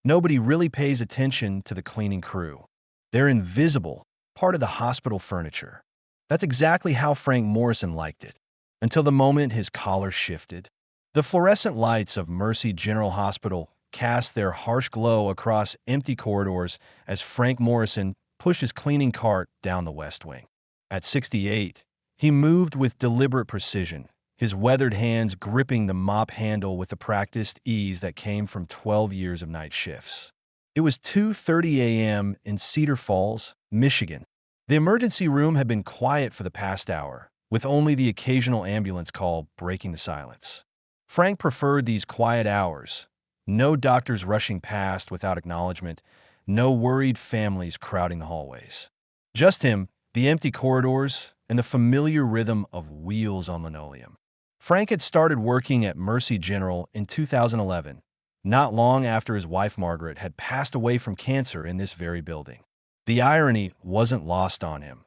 Nobody really pays attention to the cleaning crew. They're invisible, part of the hospital furniture. That's exactly how Frank Morrison liked it, until the moment his collar shifted. The fluorescent lights of Mercy General Hospital cast their harsh glow across empty corridors as Frank Morrison pushed his cleaning cart down the West Wing. At 68, he moved with deliberate precision, his weathered hands gripping the mop handle with the practiced ease that came from 12 years of night shifts. It was 2:30 a.m. in Cedar Falls, Michigan. The emergency room had been quiet for the past hour, with only the occasional ambulance call breaking the silence. Frank preferred these quiet hours. No doctors rushing past without acknowledgement, no worried families crowding the hallways. Just him, the empty corridors, and the familiar rhythm of wheels on linoleum. Frank had started working at Mercy General in 2011, not long after his wife Margaret had passed away from cancer in this very building. The irony wasn't lost on him.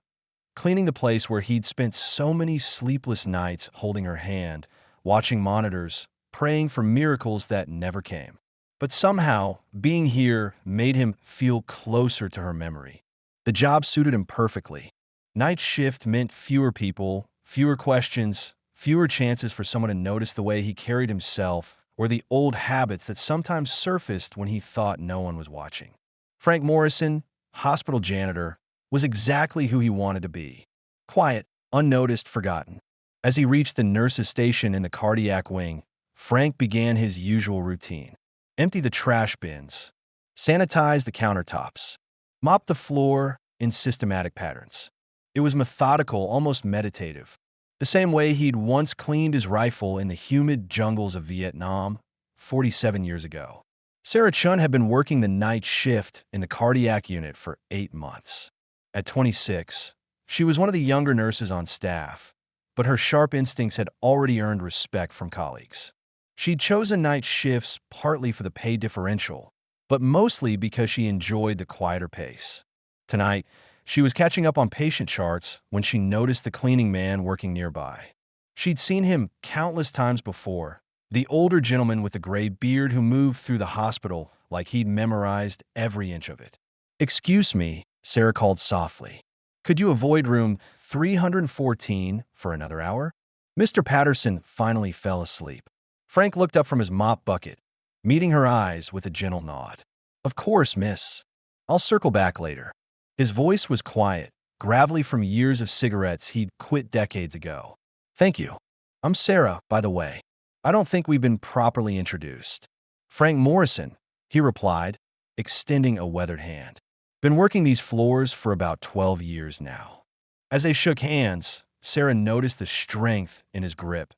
Cleaning the place where he'd spent so many sleepless nights holding her hand, watching monitors, praying for miracles that never came. But somehow, being here made him feel closer to her memory. The job suited him perfectly. Night shift meant fewer people, fewer questions, fewer chances for someone to notice the way he carried himself or the old habits that sometimes surfaced when he thought no one was watching. Frank Morrison, hospital janitor, was exactly who he wanted to be. Quiet, unnoticed, forgotten. As he reached the nurse's station in the cardiac wing, Frank began his usual routine. Empty the trash bins, sanitize the countertops, mop the floor in systematic patterns. It was methodical, almost meditative, the same way he'd once cleaned his rifle in the humid jungles of Vietnam 47 years ago. Sarah Chun had been working the night shift in the cardiac unit for 8 months. At 26, she was one of the younger nurses on staff, but her sharp instincts had already earned respect from colleagues. She'd chosen night shifts partly for the pay differential, but mostly because she enjoyed the quieter pace. Tonight, she was catching up on patient charts when she noticed the cleaning man working nearby. She'd seen him countless times before, the older gentleman with the gray beard who moved through the hospital like he'd memorized every inch of it. "Excuse me," Sarah called softly. "Could you avoid room 314 for another hour?" Mr. Patterson finally fell asleep. Frank looked up from his mop bucket, meeting her eyes with a gentle nod. "Of course, miss. I'll circle back later." His voice was quiet, gravelly from years of cigarettes he'd quit decades ago. "Thank you. I'm Sarah, by the way. I don't think we've been properly introduced." "Frank Morrison," he replied, extending a weathered hand. "Been working these floors for about 12 years now." As they shook hands, Sarah noticed the strength in his grip.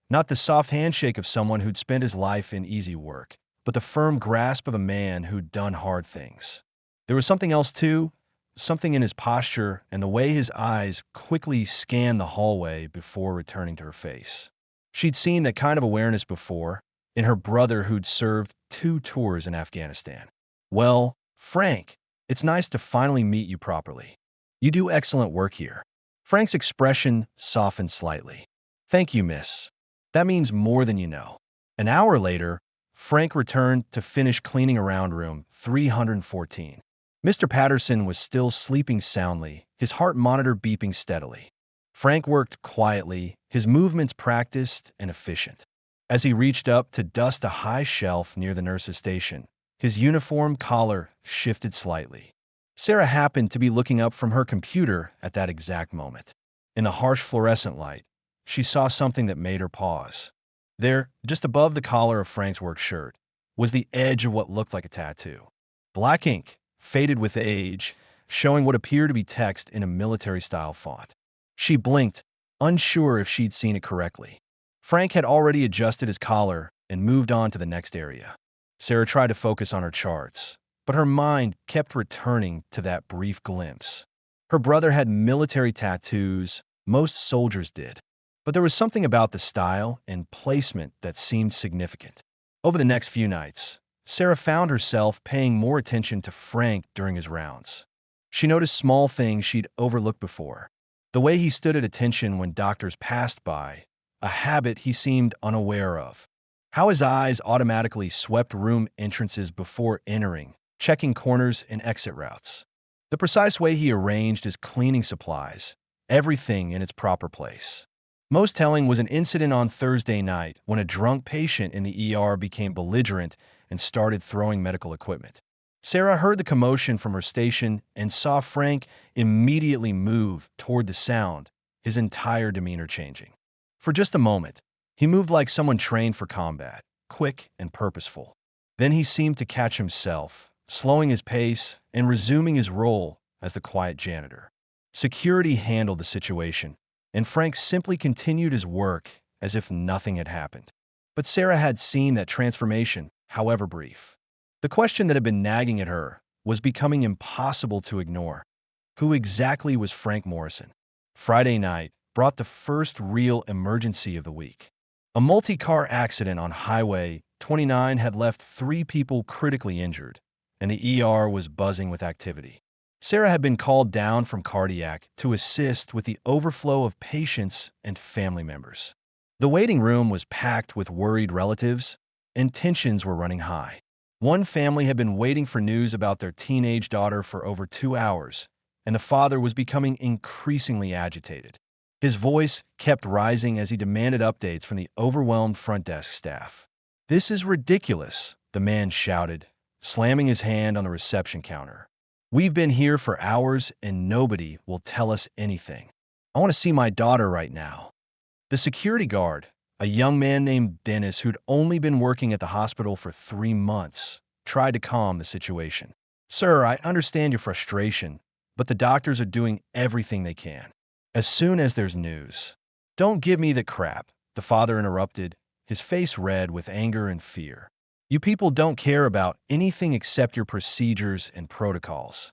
Not the soft handshake of someone who'd spent his life in easy work, but the firm grasp of a man who'd done hard things. There was something else, too, something in his posture and the way his eyes quickly scanned the hallway before returning to her face. She'd seen that kind of awareness before, in her brother who'd served 2 tours in Afghanistan. "Well, Frank, it's nice to finally meet you properly. You do excellent work here." Frank's expression softened slightly. "Thank you, miss. That means more than you know." An hour later, Frank returned to finish cleaning around room 314. Mr. Patterson was still sleeping soundly, his heart monitor beeping steadily. Frank worked quietly, his movements practiced and efficient. As he reached up to dust a high shelf near the nurse's station, his uniform collar shifted slightly. Sarah happened to be looking up from her computer at that exact moment. In the harsh fluorescent light, she saw something that made her pause. There, just above the collar of Frank's work shirt, was the edge of what looked like a tattoo. Black ink, faded with age, showing what appeared to be text in a military-style font. She blinked, unsure if she'd seen it correctly. Frank had already adjusted his collar and moved on to the next area. Sarah tried to focus on her charts, but her mind kept returning to that brief glimpse. Her brother had military tattoos, most soldiers did, but there was something about the style and placement that seemed significant. Over the next few nights, Sarah found herself paying more attention to Frank during his rounds. She noticed small things she'd overlooked before. The way he stood at attention when doctors passed by, a habit he seemed unaware of. How his eyes automatically swept room entrances before entering, checking corners and exit routes. The precise way he arranged his cleaning supplies, everything in its proper place. Most telling was an incident on Thursday night when a drunk patient in the ER became belligerent and started throwing medical equipment. Sarah heard the commotion from her station and saw Frank immediately move toward the sound, his entire demeanor changing. For just a moment, he moved like someone trained for combat, quick and purposeful. Then he seemed to catch himself, slowing his pace and resuming his role as the quiet janitor. Security handled the situation, and Frank simply continued his work as if nothing had happened. But Sarah had seen that transformation, however brief. The question that had been nagging at her was becoming impossible to ignore. Who exactly was Frank Morrison? Friday night brought the first real emergency of the week. A multi-car accident on Highway 29 had left 3 people critically injured, and the ER was buzzing with activity. Sarah had been called down from cardiac to assist with the overflow of patients and family members. The waiting room was packed with worried relatives, and tensions were running high. One family had been waiting for news about their teenage daughter for over 2 hours, and the father was becoming increasingly agitated. His voice kept rising as he demanded updates from the overwhelmed front desk staff. "This is ridiculous," the man shouted, slamming his hand on the reception counter. "We've been here for hours and nobody will tell us anything. I want to see my daughter right now." The security guard, a young man named Dennis who'd only been working at the hospital for 3 months, tried to calm the situation. "Sir, I understand your frustration, but the doctors are doing everything they can. As soon as there's news." "Don't give me the crap," the father interrupted, his face red with anger and fear. "You people don't care about anything except your procedures and protocols."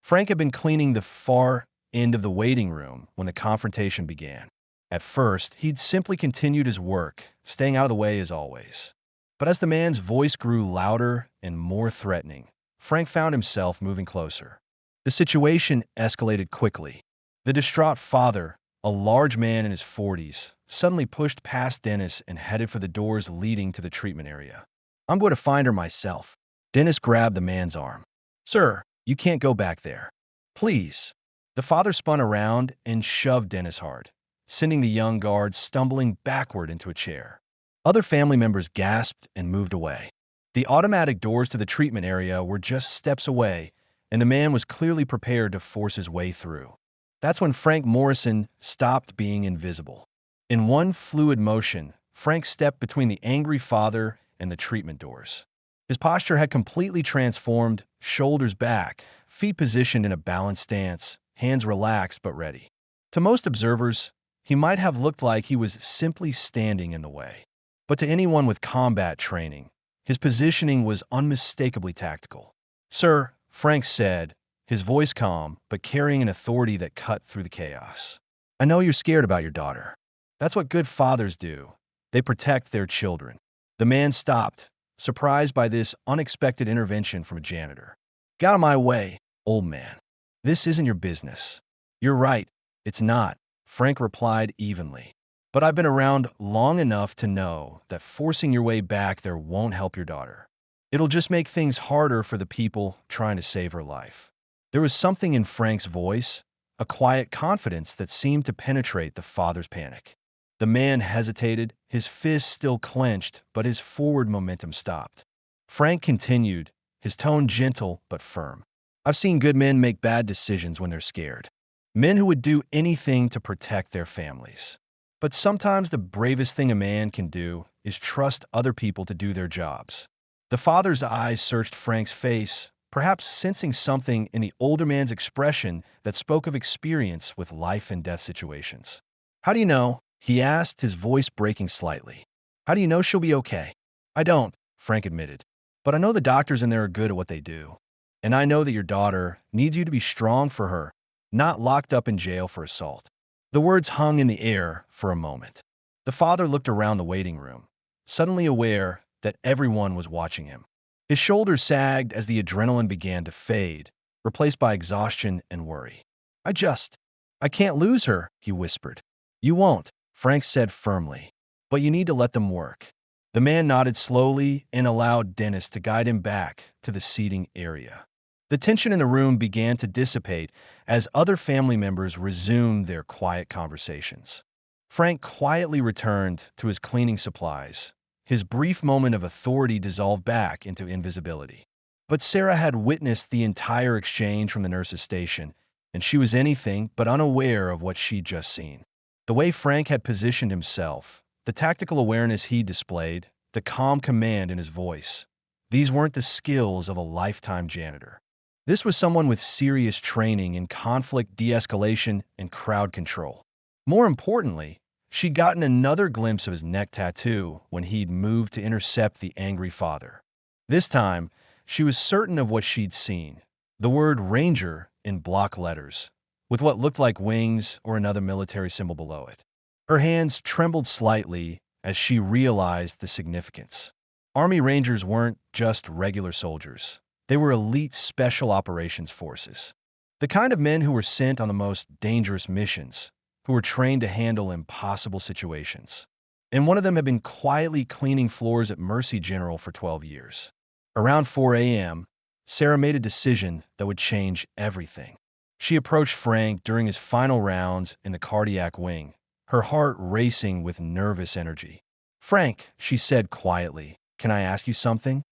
Frank had been cleaning the far end of the waiting room when the confrontation began. At first, he'd simply continued his work, staying out of the way as always. But as the man's voice grew louder and more threatening, Frank found himself moving closer. The situation escalated quickly. The distraught father, a large man in his 40s, suddenly pushed past Dennis and headed for the doors leading to the treatment area. "I'm going to find her myself." Dennis grabbed the man's arm. "Sir, you can't go back there. Please." The father spun around and shoved Dennis hard, sending the young guard stumbling backward into a chair. Other family members gasped and moved away. The automatic doors to the treatment area were just steps away, and the man was clearly prepared to force his way through. That's when Frank Morrison stopped being invisible. In one fluid motion, Frank stepped between the angry father and the treatment doors. His posture had completely transformed, shoulders back, feet positioned in a balanced stance, hands relaxed but ready. To most observers, he might have looked like he was simply standing in the way. But to anyone with combat training, his positioning was unmistakably tactical. "Sir," Frank said, his voice calm but carrying an authority that cut through the chaos. "I know you're scared about your daughter. That's what good fathers do. They protect their children." The man stopped, surprised by this unexpected intervention from a janitor. "Get out of my way, old man. This isn't your business." "You're right, it's not," Frank replied evenly. "But I've been around long enough to know that forcing your way back there won't help your daughter. It'll just make things harder for the people trying to save her life." There was something in Frank's voice, a quiet confidence that seemed to penetrate the father's panic. The man hesitated, his fists still clenched, but his forward momentum stopped. Frank continued, his tone gentle but firm. "I've seen good men make bad decisions when they're scared. Men who would do anything to protect their families. But sometimes the bravest thing a man can do is trust other people to do their jobs." The father's eyes searched Frank's face, perhaps sensing something in the older man's expression that spoke of experience with life and death situations. "How do you know?" he asked, his voice breaking slightly. "How do you know she'll be okay?" "I don't," Frank admitted. "But I know the doctors in there are good at what they do. And I know that your daughter needs you to be strong for her, not locked up in jail for assault." The words hung in the air for a moment. The father looked around the waiting room, suddenly aware that everyone was watching him. His shoulders sagged as the adrenaline began to fade, replaced by exhaustion and worry. I can't lose her," he whispered. "You won't," Frank said firmly. "But you need to let them work. The man nodded slowly and allowed Dennis to guide him back to the seating area. The tension in the room began to dissipate as other family members resumed their quiet conversations. Frank quietly returned to his cleaning supplies. His brief moment of authority dissolved back into invisibility. But Sarah had witnessed the entire exchange from the nurse's station, and she was anything but unaware of what she'd just seen. The way Frank had positioned himself, the tactical awareness he displayed, the calm command in his voice, these weren't the skills of a lifetime janitor. This was someone with serious training in conflict de-escalation and crowd control. More importantly, she'd gotten another glimpse of his neck tattoo when he'd moved to intercept the angry father. This time, she was certain of what she'd seen, the word Ranger in block letters, with what looked like wings or another military symbol below it. Her hands trembled slightly as she realized the significance. Army Rangers weren't just regular soldiers. They were elite special operations forces. The kind of men who were sent on the most dangerous missions, who were trained to handle impossible situations. And one of them had been quietly cleaning floors at Mercy General for 12 years. Around 4 a.m., Sarah made a decision that would change everything. She approached Frank during his final rounds in the cardiac wing, her heart racing with nervous energy. "Frank," she said quietly, "can I ask you something?"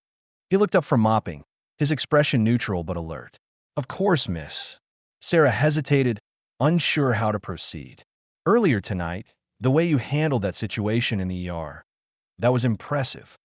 He looked up from mopping, his expression neutral but alert. "Of course, miss." Sarah hesitated, unsure how to proceed. "Earlier tonight, the way you handled that situation in the ER, that was impressive."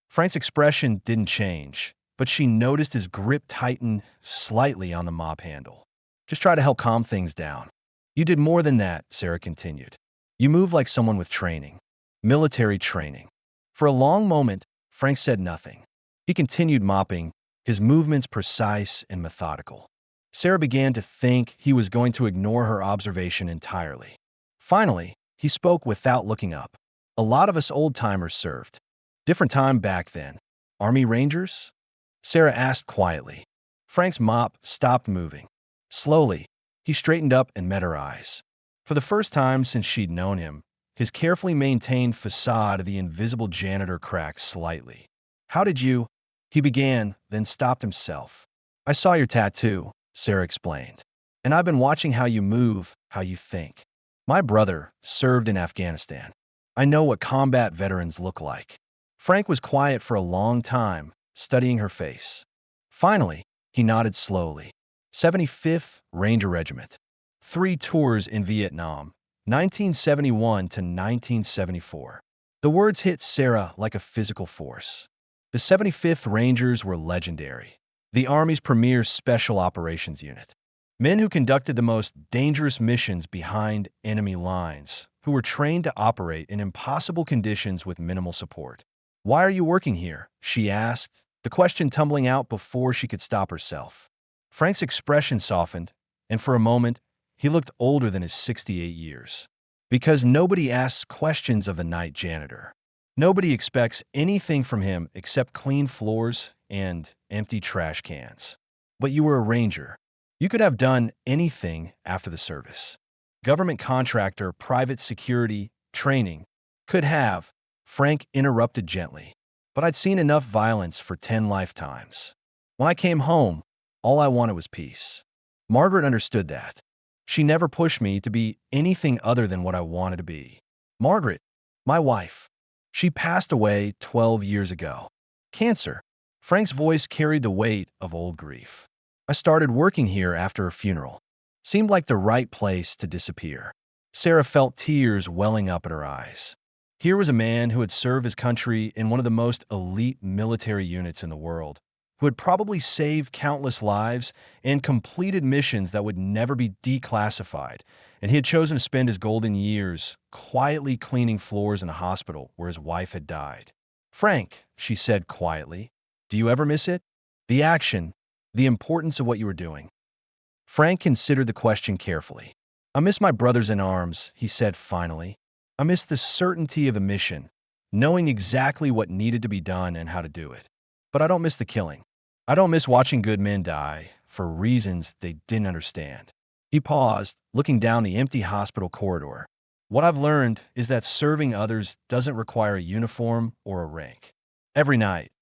Frank's expression didn't change, but she noticed his grip tighten slightly on the mop handle. "Just try to help calm things down." "You did more than that," Sarah continued. "You moved like someone with training. Military training." For a long moment, Frank said nothing. He continued mopping, his movements precise and methodical. Sarah began to think he was going to ignore her observation entirely. Finally, he spoke without looking up. "A lot of us old-timers served. Different time back then. Army Rangers?" Sarah asked quietly. Frank's mop stopped moving. Slowly, he straightened up and met her eyes. For the first time since she'd known him, his carefully maintained facade of the invisible janitor cracked slightly. "How did you—" he began, then stopped himself. "I saw your tattoo," Sarah explained. "And I've been watching how you move, how you think. My brother served in Afghanistan. I know what combat veterans look like." Frank was quiet for a long time, studying her face. Finally, he nodded slowly. 75th Ranger Regiment. 3 tours in Vietnam, 1971 to 1974. The words hit Sarah like a physical force. The 75th Rangers were legendary, the Army's premier special operations unit. Men who conducted the most dangerous missions behind enemy lines, who were trained to operate in impossible conditions with minimal support. "Why are you working here?" she asked, the question tumbling out before she could stop herself. Frank's expression softened, and for a moment, he looked older than his 68 years. "Because nobody asks questions of the night janitor. Nobody expects anything from him except clean floors and empty trash cans. But you were a ranger. You could have done anything after the service. Government contractor, private security, training. Could have," Frank interrupted gently. "But I'd seen enough violence for 10 lifetimes. When I came home, all I wanted was peace." Margaret understood that. She never pushed me to be anything other than what I wanted to be. Margaret, my wife. She passed away 12 years ago. Cancer. Frank's voice carried the weight of old grief. "I started working here after her funeral. Seemed like the right place to disappear." Sarah felt tears welling up at her eyes. Here was a man who had served his country in one of the most elite military units in the world, who had probably saved countless lives and completed missions that would never be declassified, and he had chosen to spend his golden years quietly cleaning floors in a hospital where his wife had died. "Frank," she said quietly, "do you ever miss it? The action, the importance of what you were doing?" Frank considered the question carefully. "I miss my brothers in arms," he said finally. "I miss the certainty of the mission, knowing exactly what needed to be done and how to do it. But I don't miss the killing. I don't miss watching good men die for reasons they didn't understand." He paused, looking down the empty hospital corridor. What I've learned is that serving others doesn't require a uniform or a rank. Every night,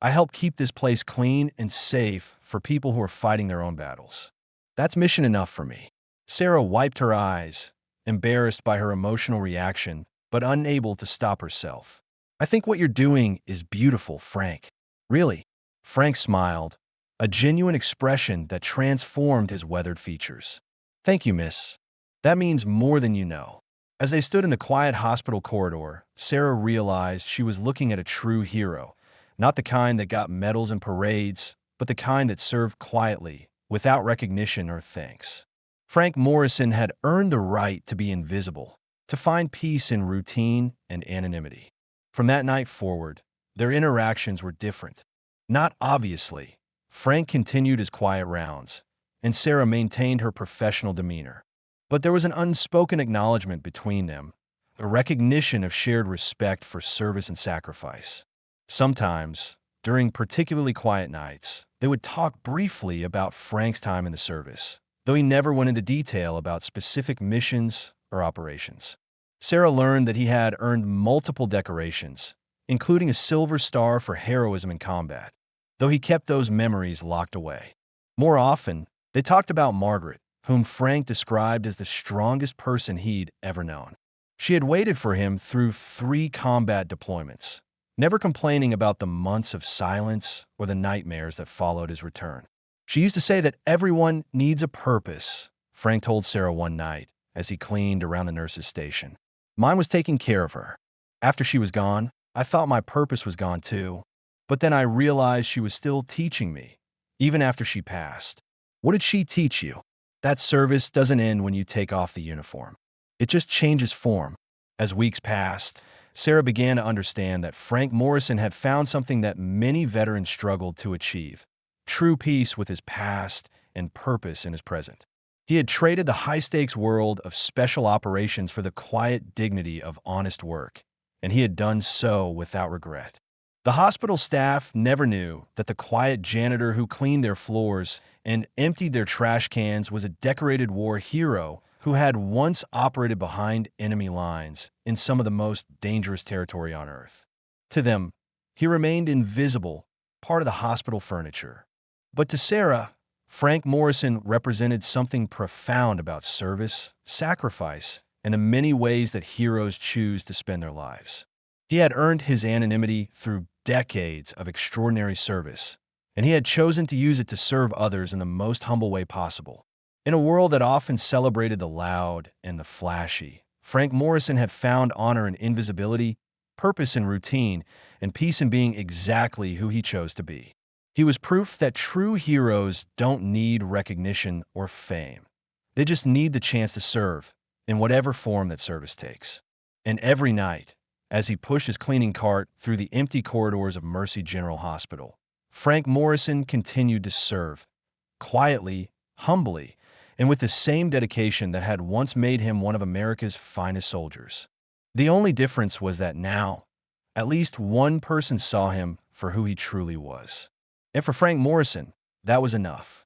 I help keep this place clean and safe for people who are fighting their own battles. That's mission enough for me. Sarah wiped her eyes, embarrassed by her emotional reaction, but unable to stop herself. I think what you're doing is beautiful, Frank. Really? Frank smiled, a genuine expression that transformed his weathered features. Thank you, miss. That means more than you know. As they stood in the quiet hospital corridor, Sarah realized she was looking at a true hero, not the kind that got medals and parades, but the kind that served quietly, without recognition or thanks. Frank Morrison had earned the right to be invisible, to find peace in routine and anonymity. From that night forward, their interactions were different. Not obviously. Frank continued his quiet rounds, and Sarah maintained her professional demeanor. But there was an unspoken acknowledgement between them, a recognition of shared respect for service and sacrifice. Sometimes, during particularly quiet nights, they would talk briefly about Frank's time in the service, though he never went into detail about specific missions or operations. Sarah learned that he had earned multiple decorations, including a Silver Star for heroism in combat, though he kept those memories locked away. More often, they talked about Margaret, whom Frank described as the strongest person he'd ever known. She had waited for him through 3 combat deployments, never complaining about the months of silence or the nightmares that followed his return. She used to say that everyone needs a purpose, Frank told Sarah one night as he cleaned around the nurse's station. Mine was taking care of her. After she was gone, I thought my purpose was gone too. But then I realized she was still teaching me, even after she passed. What did she teach you? That service doesn't end when you take off the uniform. It just changes form. As weeks passed, Sarah began to understand that Frank Morrison had found something that many veterans struggled to achieve: true peace with his past and purpose in his present. He had traded the high-stakes world of special operations for the quiet dignity of honest work, and he had done so without regret. The hospital staff never knew that the quiet janitor who cleaned their floors and emptied their trash cans was a decorated war hero who had once operated behind enemy lines in some of the most dangerous territory on Earth. To them, he remained invisible, part of the hospital furniture. But to Sarah, Frank Morrison represented something profound about service, sacrifice, and the many ways that heroes choose to spend their lives. He had earned his anonymity through decades of extraordinary service, and he had chosen to use it to serve others in the most humble way possible. In a world that often celebrated the loud and the flashy, Frank Morrison had found honor in invisibility, purpose in routine, and peace in being exactly who he chose to be. He was proof that true heroes don't need recognition or fame. They just need the chance to serve, in whatever form that service takes. And every night, as he pushed his cleaning cart through the empty corridors of Mercy General Hospital, Frank Morrison continued to serve, quietly, humbly, and with the same dedication that had once made him one of America's finest soldiers. The only difference was that now, at least one person saw him for who he truly was. And for Frank Morrison, that was enough.